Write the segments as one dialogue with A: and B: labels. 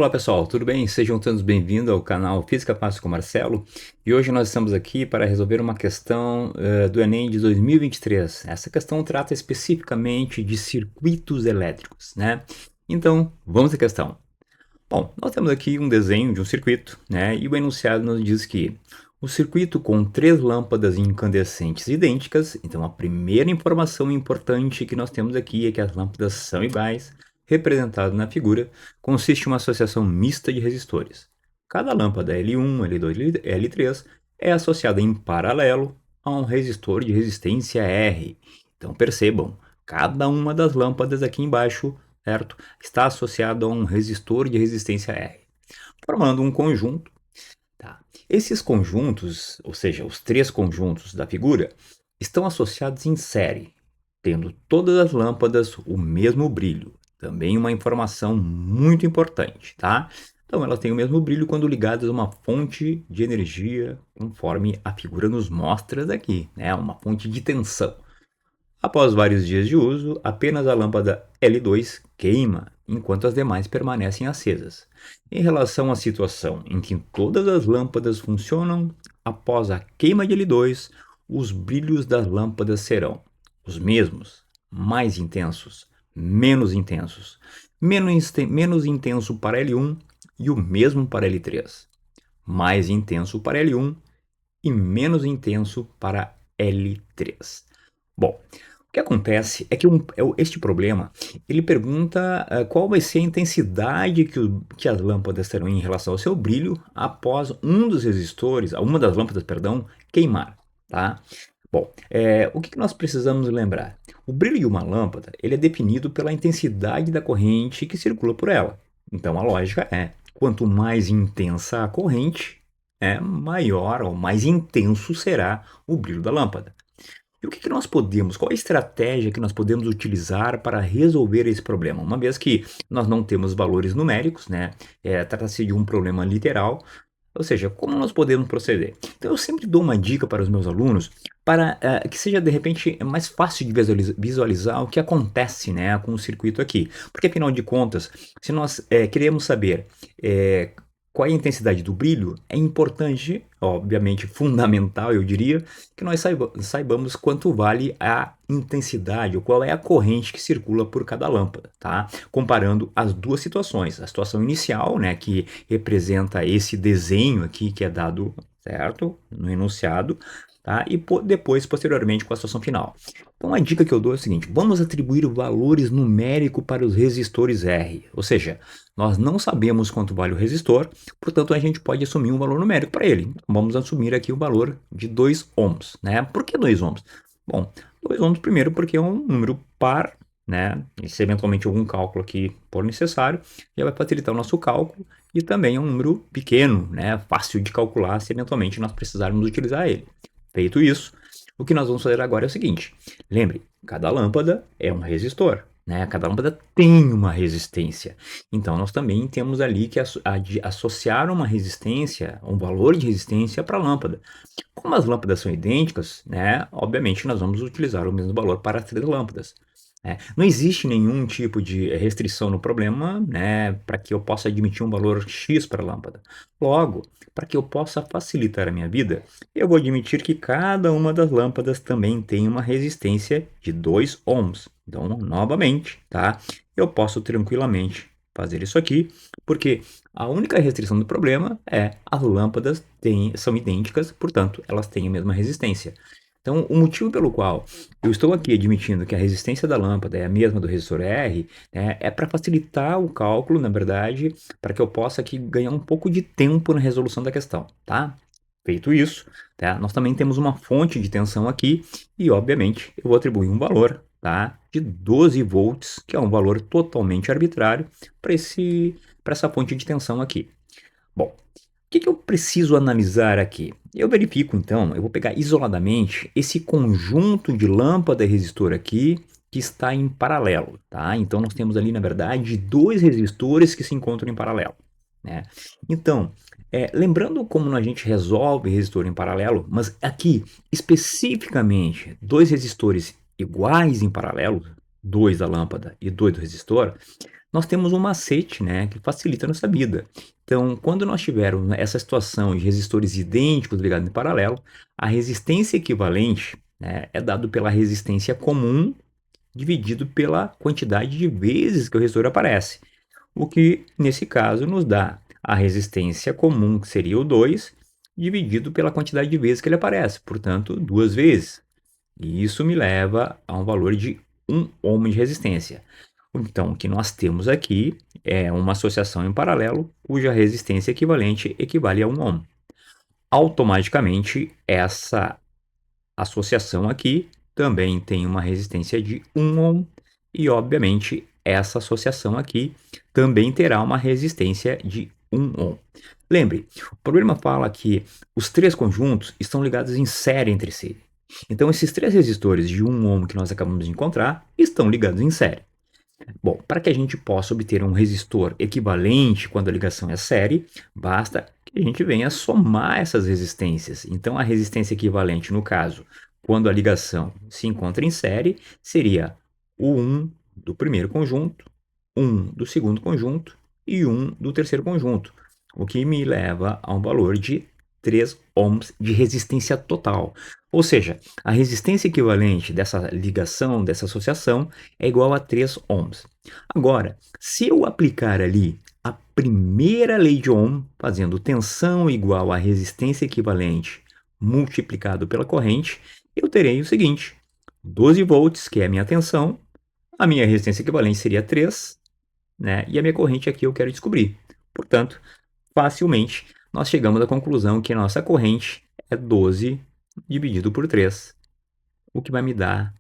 A: Olá pessoal, tudo bem? Sejam todos bem-vindos ao canal Física Fácil com Marcelo. E hoje nós estamos aqui para resolver uma questão do Enem de 2023. Essa questão trata especificamente de circuitos elétricos, né? Então, vamos à questão. Bom, nós temos aqui um desenho de um circuito, né? E o enunciado nos diz que o circuito com três lâmpadas incandescentes idênticas. Então, a primeira informação importante que nós temos aqui é que as lâmpadas são iguais, representado na figura, consiste em uma associação mista de resistores. Cada lâmpada L1, L2 e L3 é associada em paralelo a um resistor de resistência R. Então percebam, cada uma das lâmpadas aqui embaixo, certo, está associada a um resistor de resistência R, formando um conjunto. Tá? Esses conjuntos, ou seja, os três conjuntos da figura, estão associados em série, tendo todas as lâmpadas o mesmo brilho. Também uma informação muito importante, tá? Então, elas têm o mesmo brilho quando ligadas a uma fonte de energia, conforme a figura nos mostra aqui, né? Uma fonte de tensão. Após vários dias de uso, apenas a lâmpada L2 queima, enquanto as demais permanecem acesas. Em relação à situação em que todas as lâmpadas funcionam, após a queima de L2, os brilhos das lâmpadas serão os mesmos, mais intensos, menos intensos, menos intenso para L1 e o mesmo para L3, mais intenso para L1 e menos intenso para L3. Bom, o que acontece é que este problema, ele pergunta qual vai ser a intensidade que as lâmpadas terão em relação ao seu brilho após um dos resistores, uma das lâmpadas, perdão, queimar, tá? Bom, o que nós precisamos lembrar? O brilho de uma lâmpada, ele é definido pela intensidade da corrente que circula por ela. Então a lógica é, quanto mais intensa a corrente, maior ou mais intenso será o brilho da lâmpada. E o que nós podemos, qual a estratégia que nós podemos utilizar para resolver esse problema? Uma vez que nós não temos valores numéricos, né? Trata-se de um problema literal, ou seja, como nós podemos proceder? Então eu sempre dou uma dica para os meus alunos para que seja de repente mais fácil de visualizar o que acontece, né, com o circuito aqui. Porque afinal de contas, se nós queremos saber qual é a intensidade do brilho, é importante, obviamente fundamental, eu diria, que nós saibamos quanto vale a intensidade, ou qual é a corrente que circula por cada lâmpada, tá? Comparando as duas situações, a situação inicial, né, que representa esse desenho aqui que é dado, certo, no enunciado, tá? E depois, posteriormente, com a situação final. Então a dica que eu dou é o seguinte, vamos atribuir valores numéricos para os resistores R, ou seja, nós não sabemos quanto vale o resistor, portanto a gente pode assumir um valor numérico para ele. Então, vamos assumir aqui o valor de 2 ohms, né? Por que 2 ohms? Bom, 2 ohms primeiro porque é um número par, né? E se eventualmente algum cálculo aqui for necessário, já vai facilitar o nosso cálculo, e também é um número pequeno, né? Fácil de calcular se eventualmente nós precisarmos utilizar ele. Feito isso, o que nós vamos fazer agora é o seguinte, lembre, cada lâmpada é um resistor, né? Cada lâmpada tem uma resistência, então nós também temos ali que associar uma resistência, um valor de resistência para a lâmpada. Como as lâmpadas são idênticas, né? Obviamente nós vamos utilizar o mesmo valor para as três lâmpadas. Não existe nenhum tipo de restrição no problema, né, para que eu possa admitir um valor X para a lâmpada. Logo, para que eu possa facilitar a minha vida, eu vou admitir que cada uma das lâmpadas também tem uma resistência de 2 ohms. Então, novamente, tá? Eu posso tranquilamente fazer isso aqui, porque a única restrição do problema é as lâmpadas são idênticas, portanto, elas têm a mesma resistência. Então, o motivo pelo qual eu estou aqui admitindo que a resistência da lâmpada é a mesma do resistor R, né, é para facilitar o cálculo, na verdade, para que eu possa aqui ganhar um pouco de tempo na resolução da questão, tá? Feito isso, tá? Nós também temos uma fonte de tensão aqui e, obviamente, eu vou atribuir um valor, tá, de 12 volts, que é um valor totalmente arbitrário para essa fonte de tensão aqui. Bom, o que eu preciso analisar aqui? Eu verifico então, eu vou pegar isoladamente esse conjunto de lâmpada e resistor aqui que está em paralelo, tá? Então nós temos ali na verdade dois resistores que se encontram em paralelo, né? Então, lembrando como a gente resolve resistor em paralelo, mas aqui especificamente dois resistores iguais em paralelo, 2 da lâmpada e 2 do resistor, nós temos um macete, né, que facilita a nossa vida. Então, quando nós tivermos essa situação de resistores idênticos ligados em paralelo, a resistência equivalente, né, é dado pela resistência comum dividido pela quantidade de vezes que o resistor aparece. O que, nesse caso, nos dá a resistência comum, que seria o 2, dividido pela quantidade de vezes que ele aparece, portanto, 2 vezes. E isso me leva a um valor de 1 ohm de resistência. Então, o que nós temos aqui é uma associação em paralelo cuja resistência equivalente equivale a 1 ohm. Automaticamente, essa associação aqui também tem uma resistência de 1 ohm e, obviamente, essa associação aqui também terá uma resistência de 1 ohm. Lembre, o problema fala que os 3 conjuntos estão ligados em série entre si. Então, esses 3 resistores de 1 ohm que nós acabamos de encontrar estão ligados em série. Bom, para que a gente possa obter um resistor equivalente quando a ligação é série, basta que a gente venha somar essas resistências. Então, a resistência equivalente, no caso, quando a ligação se encontra em série, seria o 1 do primeiro conjunto, 1 do segundo conjunto e 1 do terceiro conjunto, o que me leva a um valor de 3 ohms de resistência total. Ou seja, a resistência equivalente dessa ligação, dessa associação, é igual a 3 ohms. Agora, se eu aplicar ali a primeira lei de Ohm, fazendo tensão igual a resistência equivalente multiplicado pela corrente, eu terei o seguinte: 12 volts, que é a minha tensão, a minha resistência equivalente seria 3, né? E a minha corrente aqui eu quero descobrir. Portanto, facilmente nós chegamos à conclusão que a nossa corrente é 12 dividido por 3, o que vai me dar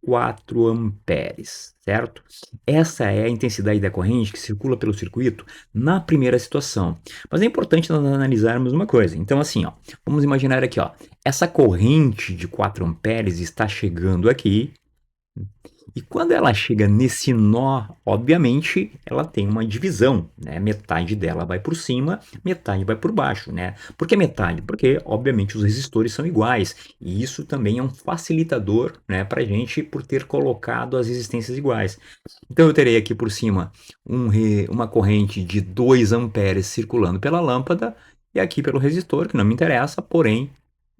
A: 4 amperes, certo? Essa é a intensidade da corrente que circula pelo circuito na primeira situação. Mas é importante nós analisarmos uma coisa. Então, assim, ó, vamos imaginar aqui, ó, essa corrente de 4 amperes está chegando aqui. E quando ela chega nesse nó, obviamente, ela tem uma divisão, né? Metade dela vai por cima, metade vai por baixo, né? Por que metade? Porque, obviamente, os resistores são iguais. E isso também é um facilitador, né, para a gente por ter colocado as resistências iguais. Então, eu terei aqui por cima uma corrente de 2 amperes circulando pela lâmpada e aqui pelo resistor, que não me interessa, porém,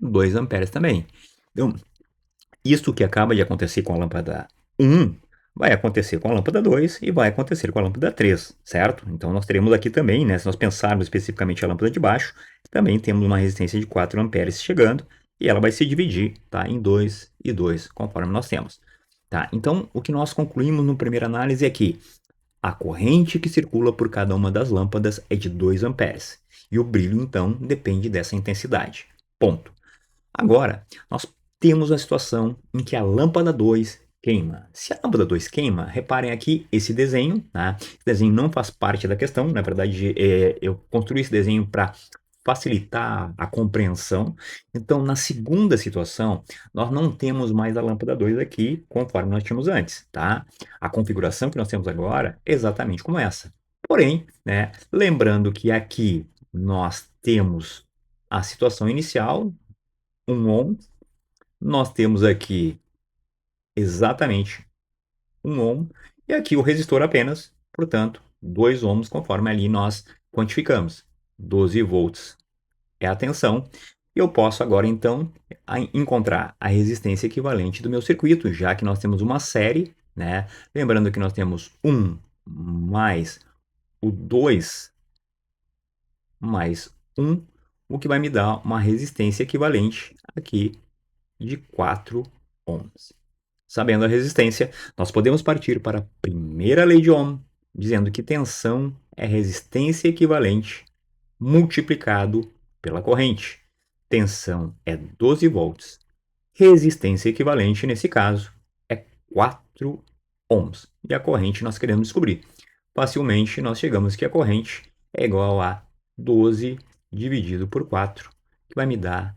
A: 2 amperes também. Então, isso que acaba de acontecer com a lâmpada 1 vai acontecer com a lâmpada 2 e vai acontecer com a lâmpada 3, certo? Então nós teremos aqui também, né, se nós pensarmos especificamente a lâmpada de baixo, também temos uma resistência de 4 amperes chegando e ela vai se dividir, tá, em 2 e 2, conforme nós temos. Tá? Então, o que nós concluímos na primeira análise é que a corrente que circula por cada uma das lâmpadas é de 2 amperes e o brilho, então, depende dessa intensidade. Ponto. Agora, nós temos a situação em que a lâmpada 2 queima. Se a lâmpada 2 queima, reparem aqui esse desenho, tá? Esse desenho não faz parte da questão, na verdade, eu construí esse desenho para facilitar a compreensão. Então, na segunda situação, nós não temos mais a lâmpada 2 aqui, conforme nós tínhamos antes, tá? A configuração que nós temos agora é exatamente como essa. Porém, né, lembrando que aqui nós temos a situação inicial, 1 ohm, nós temos aqui exatamente 1 ohm e aqui o resistor apenas, portanto, 2 ohms, conforme ali nós quantificamos. 12 volts é a tensão. E eu posso agora, então, encontrar a resistência equivalente do meu circuito, já que nós temos uma série, né? Lembrando que nós temos 1 mais o 2 mais 1, o que vai me dar uma resistência equivalente aqui de 4 ohms. Sabendo a resistência, nós podemos partir para a primeira lei de Ohm, dizendo que tensão é resistência equivalente multiplicado pela corrente. Tensão é 12 volts. Resistência equivalente, nesse caso, é 4 ohms. E a corrente nós queremos descobrir. Facilmente, nós chegamos que a corrente é igual a 12 dividido por 4, que vai me dar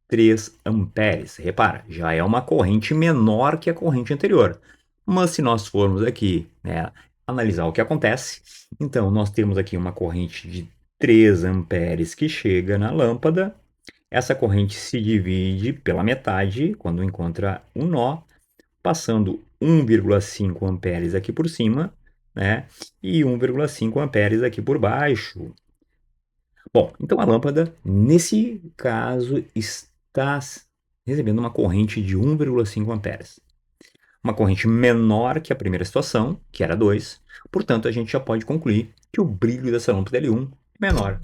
A: 3 amperes. Repara, já é uma corrente menor que a corrente anterior. Mas se nós formos aqui, né, analisar o que acontece, então nós temos aqui uma corrente de 3 amperes que chega na lâmpada. Essa corrente se divide pela metade quando encontra um nó, passando 1,5 amperes aqui por cima, né? E 1,5 amperes aqui por baixo. Bom, então a lâmpada, nesse caso, está recebendo uma corrente de 1,5 amperes. Uma corrente menor que a primeira situação, que era 2. Portanto, a gente já pode concluir que o brilho dessa lâmpada L1 é menor.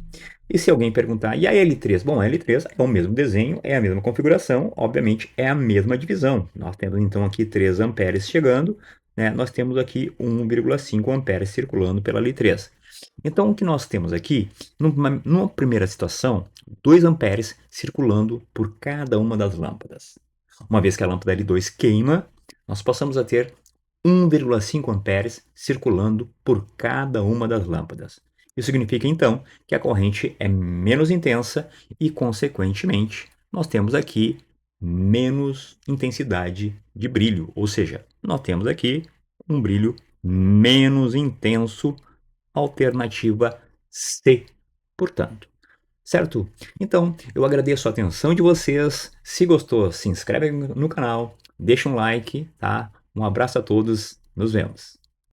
A: E se alguém perguntar, e a L3? Bom, a L3 é o mesmo desenho, é a mesma configuração, obviamente é a mesma divisão. Nós temos então aqui 3 amperes chegando, né? Nós temos aqui 1,5 amperes circulando pela L3. Então, o que nós temos aqui, numa primeira situação, 2 amperes circulando por cada uma das lâmpadas. Uma vez que a lâmpada L2 queima, nós passamos a ter 1,5 amperes circulando por cada uma das lâmpadas. Isso significa, então, que a corrente é menos intensa e, consequentemente, nós temos aqui menos intensidade de brilho, ou seja, nós temos aqui um brilho menos intenso, alternativa C, portanto. Certo? Então, eu agradeço a atenção de vocês. Se gostou, se inscreve no canal, deixa um like, tá? Um abraço a todos, nos vemos.